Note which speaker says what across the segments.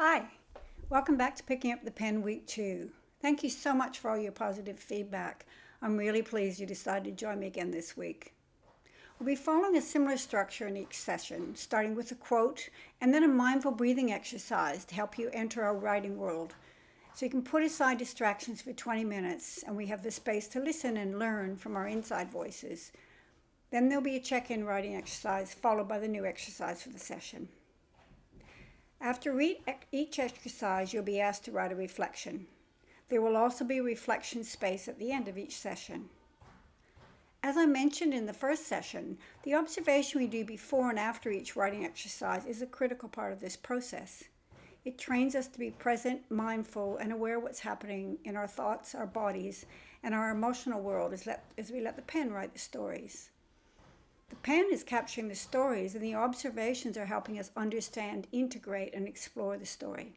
Speaker 1: Hi, welcome back to Picking Up the Pen Week 2. Thank you so much for all your positive feedback. I'm really pleased you decided to join me again this week. We'll be following a similar structure in each session, starting with a quote and then a mindful breathing exercise to help you enter our writing world. So you can put aside distractions for 20 minutes and we have the space to listen and learn from our inside voices. Then there'll be a check-in writing exercise followed by the new exercise for the session. After each exercise, you'll be asked to write a reflection. There will also be a reflection space at the end of each session. As I mentioned in the first session, the observation we do before and after each writing exercise is a critical part of this process. It trains us to be present, mindful, and aware of what's happening in our thoughts, our bodies, and our emotional world as we let the pen write the stories. The pen is capturing the stories, and the observations are helping us understand, integrate, and explore the story.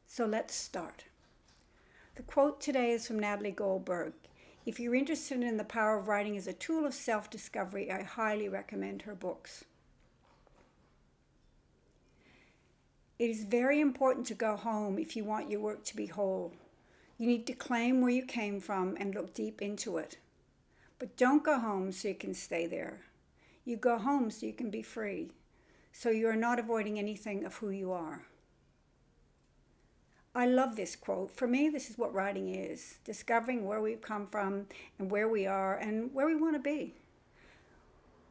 Speaker 1: So let's start. The quote today is from Natalie Goldberg. If you're interested in the power of writing as a tool of self-discovery, I highly recommend her books. It is very important to go home if you want your work to be whole. You need to claim where you came from and look deep into it. But don't go home so you can stay there. You go home so you can be free, so you are not avoiding anything of who you are. I love this quote. For me, this is what writing is, discovering where we've come from and where we are and where we want to be.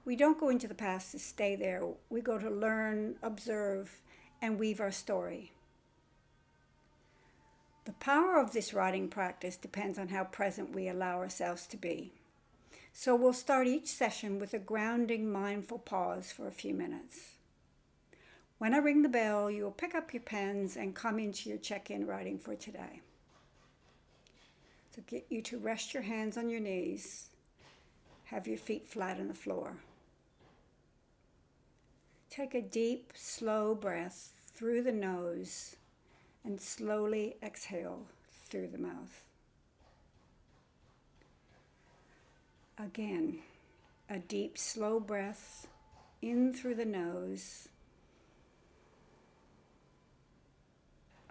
Speaker 1: We don't go into the past to stay there. We go to learn, observe, and weave our story. The power of this writing practice depends on how present we allow ourselves to be. So we'll start each session with a grounding, mindful pause for a few minutes. When I ring the bell, you will pick up your pens and come into your check-in writing for today. So get you to rest your hands on your knees. Have your feet flat on the floor. Take a deep, slow breath through the nose and slowly exhale through the mouth. Again, a deep, slow breath in through the nose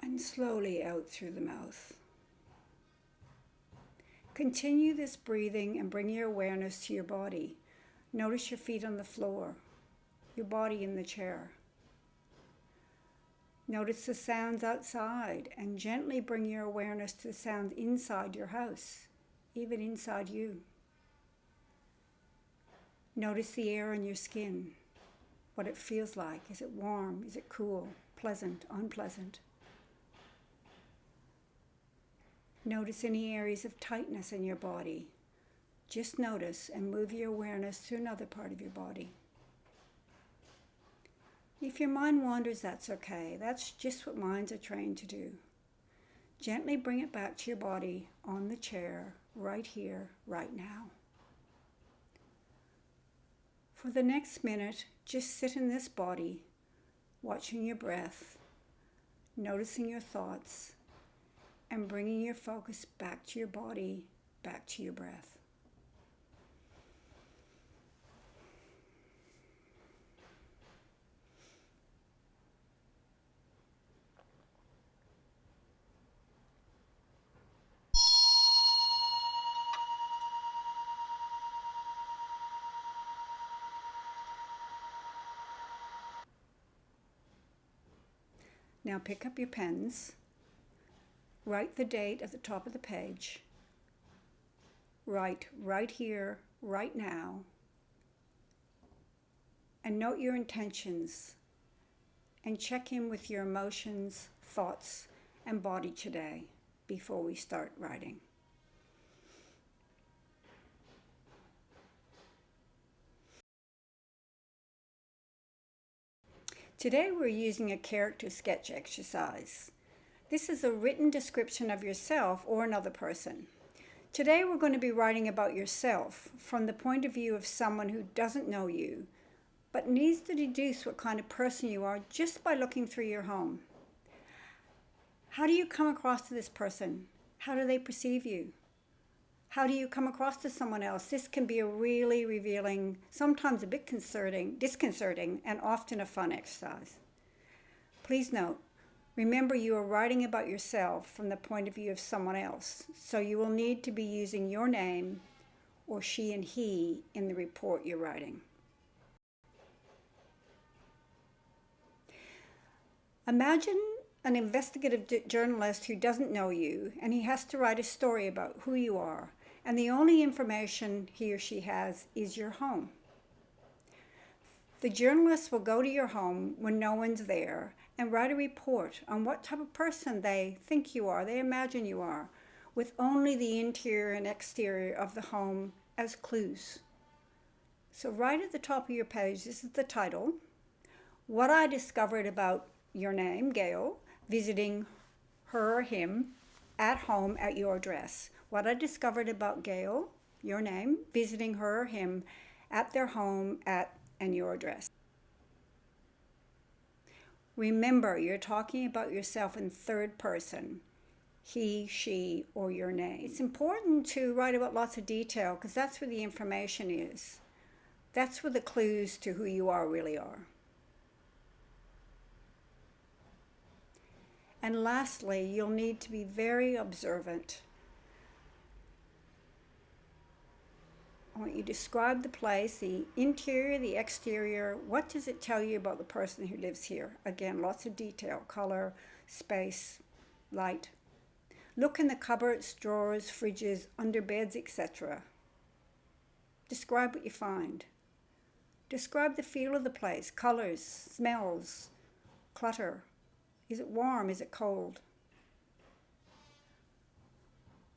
Speaker 1: and slowly out through the mouth. Continue this breathing and bring your awareness to your body. Notice your feet on the floor, your body in the chair. Notice the sounds outside and gently bring your awareness to the sounds inside your house, even inside you. Notice the air on your skin, what it feels like. Is it warm? Is it cool? Pleasant? Unpleasant? Notice any areas of tightness in your body. Just notice and move your awareness to another part of your body. If your mind wanders, that's okay. That's just what minds are trained to do. Gently bring it back to your body on the chair, right here, right now. For the next minute, just sit in this body, watching your breath, noticing your thoughts, and bringing your focus back to your body, back to your breath. Now pick up your pens, write the date at the top of the page, write right here, right now, and note your intentions and check in with your emotions, thoughts, and body today before we start writing. Today we're using a character sketch exercise. This is a written description of yourself or another person. Today we're going to be writing about yourself from the point of view of someone who doesn't know you, but needs to deduce what kind of person you are just by looking through your home. How do you come across to this person? How do they perceive you? How do you come across to someone else? This can be a really revealing, sometimes a bit disconcerting, and often a fun exercise. Please note, Remember, you are writing about yourself from the point of view of someone else, so you will need to be using your name or she and he in the report you're writing. Imagine an investigative journalist who doesn't know you and he has to write a story about who you are, and the only information he or she has is your home. The journalist will go to your home when no one's there and write a report on what type of person they think you are, they imagine you are, with only the interior and exterior of the home as clues. So right at the top of your page, this is the title: What I Discovered About Your Name, Gail, Visiting Her or Him at Home at Your Address. What I discovered about Gail, your name, visiting her or him at their home at and your address. Remember, you're talking about yourself in third person: he, she, or your name. It's important to write about lots of detail because that's where the information is. That's where the clues to who you are really are. And lastly, you'll need to be very observant. I want you to describe the place, the interior, the exterior. What does it tell you about the person who lives here? Again, lots of detail: color, space, light. Look in the cupboards, drawers, fridges, under beds, etc. Describe what you find. Describe the feel of the place: colors, smells, clutter. Is it warm? Is it cold?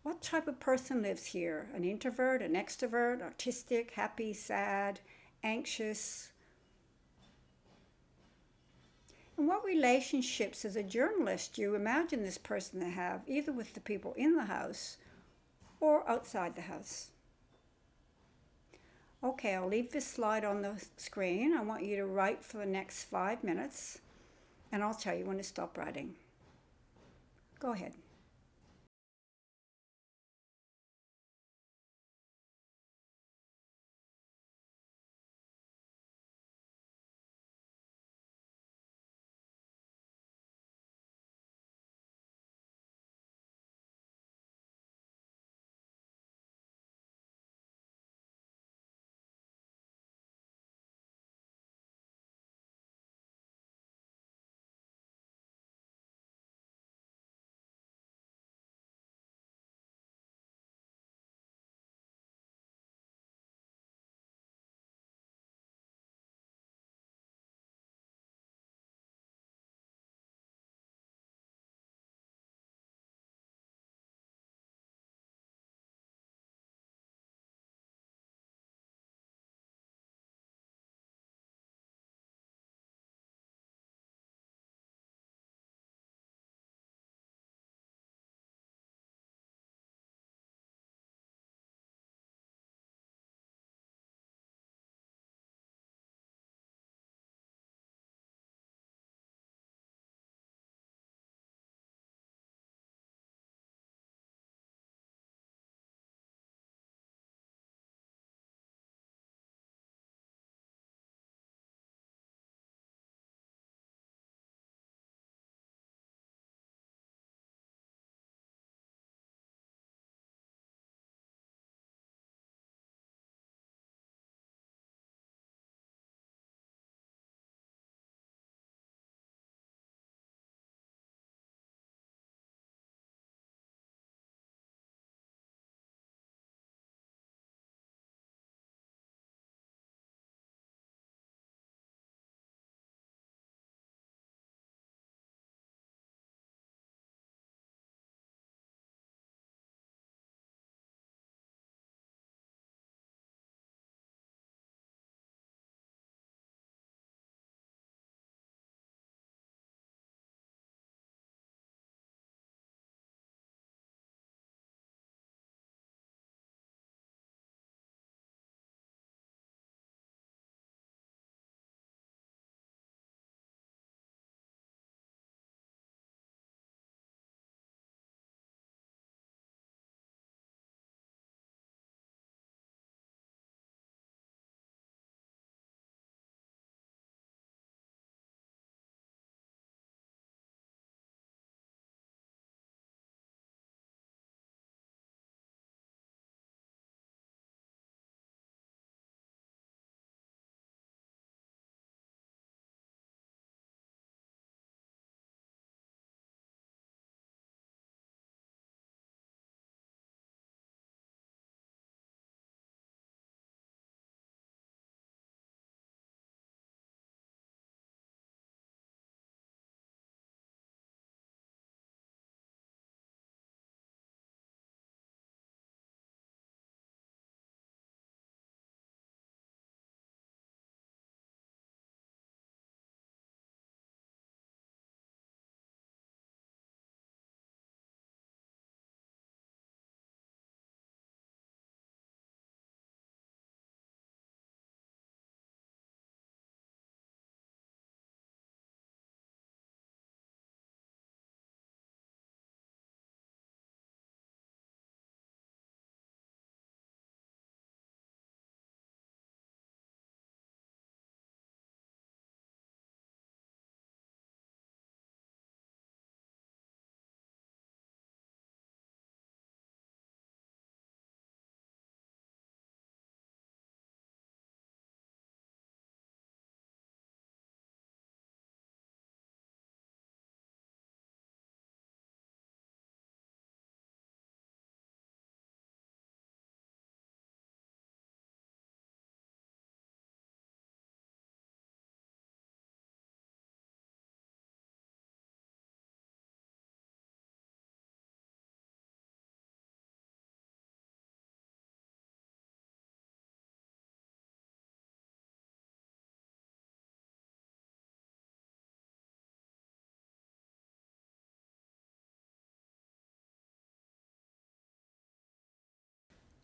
Speaker 1: What type of person lives here? An introvert, an extrovert, autistic, happy, sad, anxious? And what relationships as a journalist do you imagine this person to have, either with the people in the house or outside the house? Okay, I'll leave this slide on the screen. I want you to write for the next 5 minutes, and I'll tell you when to stop writing. Go ahead.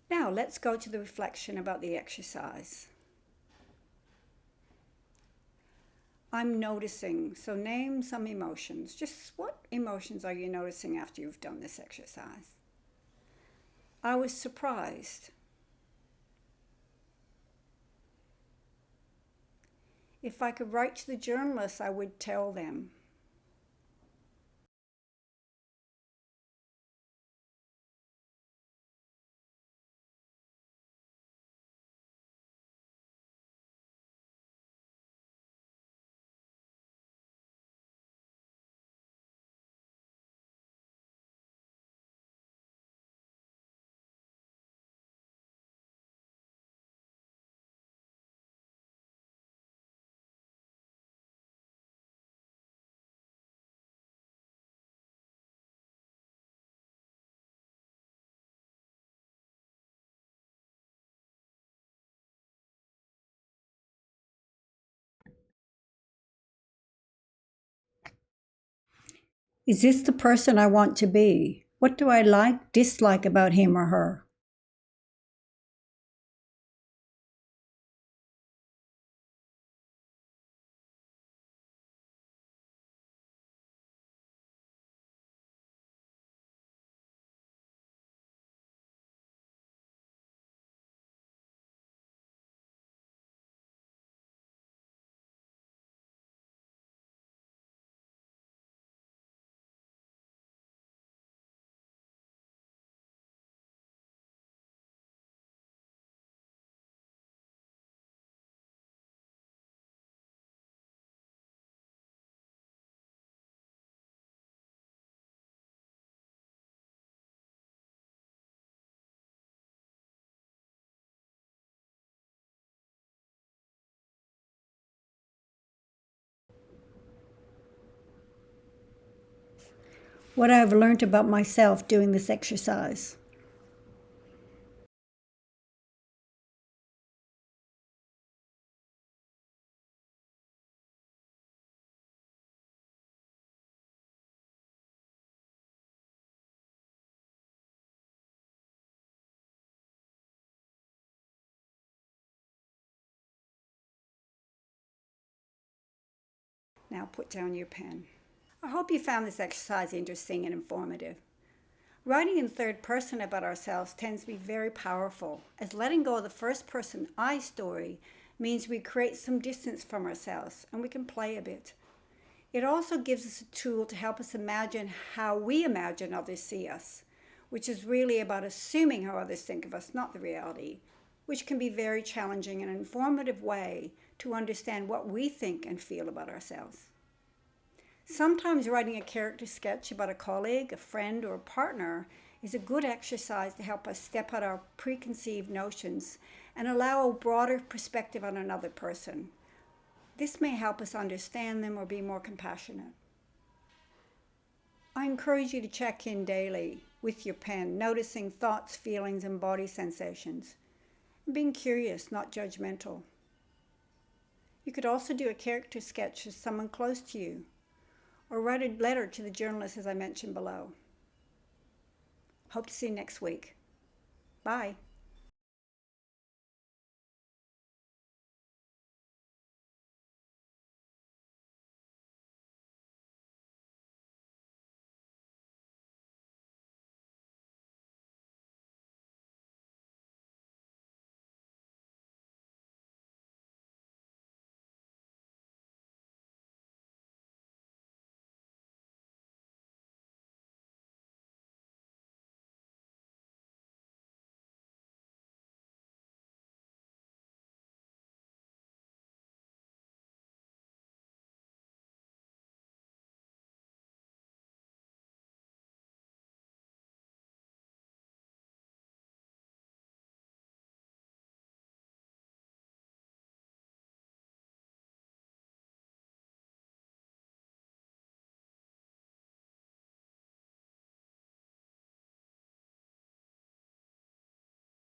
Speaker 1: Now let's go to the reflection about the exercise. I'm noticing, so name some emotions. Just what emotions are you noticing after you've done this exercise? I was surprised. If I could write to the journalists, I would tell them. Is this the person I want to be? What do I like, dislike about him or her? What I've learned about myself doing this exercise. Now put down your pen. I hope you found this exercise interesting and informative. Writing in third person about ourselves tends to be very powerful, as letting go of the first person I story means we create some distance from ourselves and we can play a bit. It also gives us a tool to help us imagine how we imagine others see us, which is really about assuming how others think of us, not the reality, which can be very challenging and an informative way to understand what we think and feel about ourselves. Sometimes writing a character sketch about a colleague, a friend, or a partner is a good exercise to help us step out our preconceived notions and allow a broader perspective on another person. This may help us understand them or be more compassionate. I encourage you to check in daily with your pen, noticing thoughts, feelings, and body sensations, and being curious, not judgmental. You could also do a character sketch of someone close to you, or write a letter to the journalist as I mentioned below. Hope to see you next week. Bye.